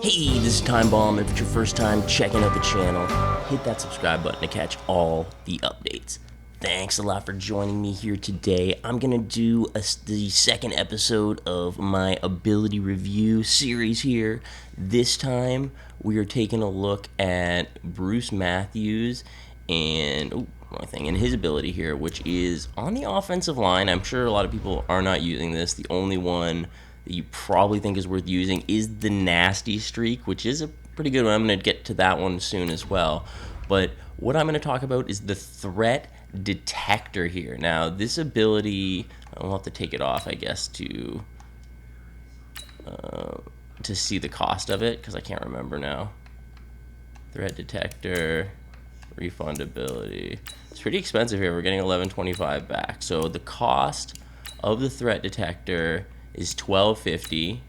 Hey, this is Time Bomb. If it's your first time checking out the channel, hit that subscribe button to catch all the updates. Thanks a lot for joining me here today. I'm going to do the second episode of my Ability review series here. This time, we are taking a look at Bruce Matthews and his ability here, which is on the offensive line. I'm sure a lot of people are not using this. The only one that you probably think is worth using is the Nasty Streak, which is a pretty good one. I'm going to get to that one soon as well. But what I'm going to talk about is the Threat Detector here. Now, this ability, I'll have to take it off, I guess, to see the cost of it, because I can't remember now. Threat Detector, refundability. It's pretty expensive here. We're getting $11.25 back. So the cost of the Threat Detector is $12.50.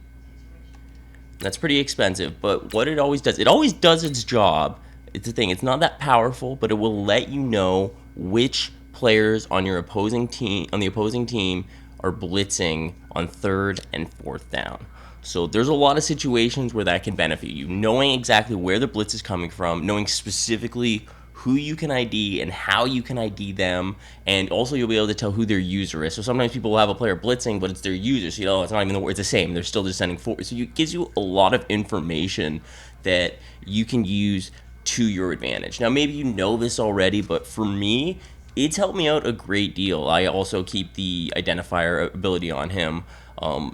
That's pretty expensive, but what it always does its job. It's a thing. It's not that powerful, but it will let you know which players on your opposing team are blitzing on third and fourth down. So there's a lot of situations where that can benefit you. Knowing exactly where the blitz is coming from, knowing specifically who you can ID and how you can ID them, and also you'll be able to tell who their user is. So sometimes people will have a player blitzing, but it's their user, so it's not even it's the same. They're still just sending forward. So it gives you a lot of information that you can use to your advantage. Now, maybe you know this already, but for me, it's helped me out a great deal. I also keep the identifier ability on him,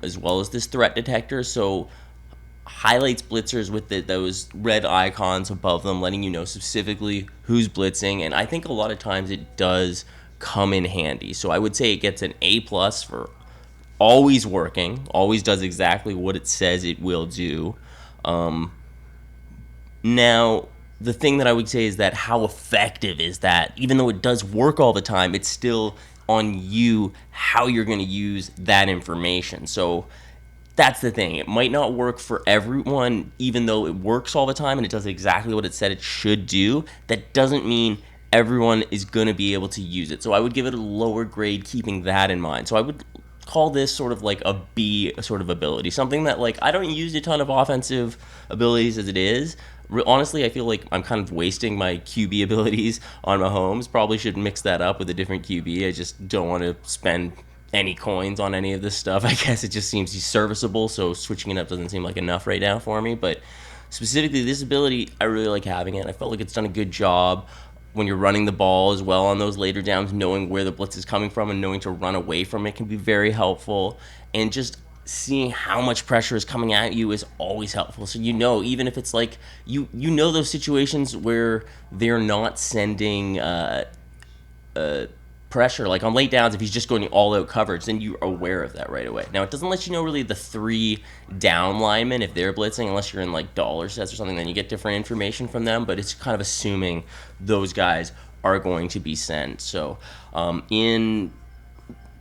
as well as this threat detector. So highlights blitzers with those red icons above them, letting you know specifically who's blitzing, and I think a lot of times it does come in handy. So I would say it gets an A+ for always working, always does exactly what it says it will do. Now, the thing that I would say is that how effective is that? Even though it does work all the time, it's still on you how you're going to use that information. So that's the thing. It might not work for everyone, even though it works all the time and it does exactly what it said it should do. That doesn't mean everyone is going to be able to use it. So I would give it a lower grade, keeping that in mind. So I would call this sort of like a B sort of ability. Something that, like, I don't use a ton of offensive abilities as it is. Honestly, I feel like I'm kind of wasting my QB abilities on Mahomes. Probably should mix that up with a different QB. I just don't want to spend any coins on any of this stuff. I guess it just seems he's serviceable, so switching it up doesn't seem like enough right now for me. But specifically this ability, I really like having it. I felt like it's done a good job when you're running the ball as well on those later downs. Knowing where the blitz is coming from and knowing to run away from it can be very helpful, and just seeing how much pressure is coming at you is always helpful. So even if it's like those situations where they're not sending pressure, like on late downs, if he's just going all out coverage, then you're aware of that right away. Now, it doesn't let you know really the 3 down linemen if they're blitzing, unless you're in like dollar sets or something, then you get different information from them, but it's kind of assuming those guys are going to be sent. So in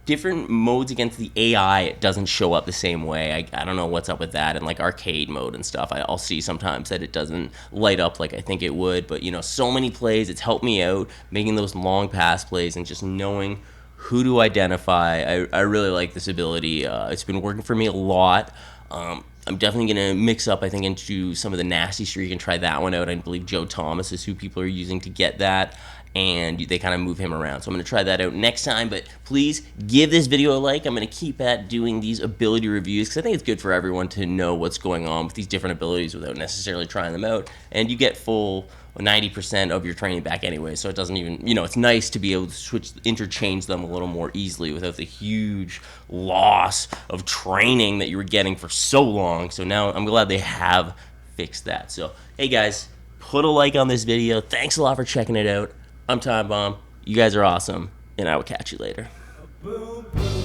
different modes against the AI, it doesn't show up the same way. I don't know what's up with that. And like arcade mode and stuff, I'll see sometimes that it doesn't light up like I think it would. But so many plays, it's helped me out making those long pass plays and just knowing who to identify. I really like this ability. It's been working for me a lot. I'm definitely going to mix up, I think, into some of the Nasty Streak and try that one out. I believe Joe Thomas is who people are using to get that, and they kind of move him around. So I'm going to try that out next time, but please give this video a like. I'm going to keep at doing these ability reviews because I think it's good for everyone to know what's going on with these different abilities without necessarily trying them out, and you get full 90% of your training back anyway, so it doesn't even, it's nice to be able to interchange them a little more easily without the huge loss of training that you were getting for so long. So now I'm glad they have fixed that. So, hey guys, put a like on this video. Thanks a lot for checking it out. I'm Time Bomb. You guys are awesome, and I will catch you later. Boom, boom.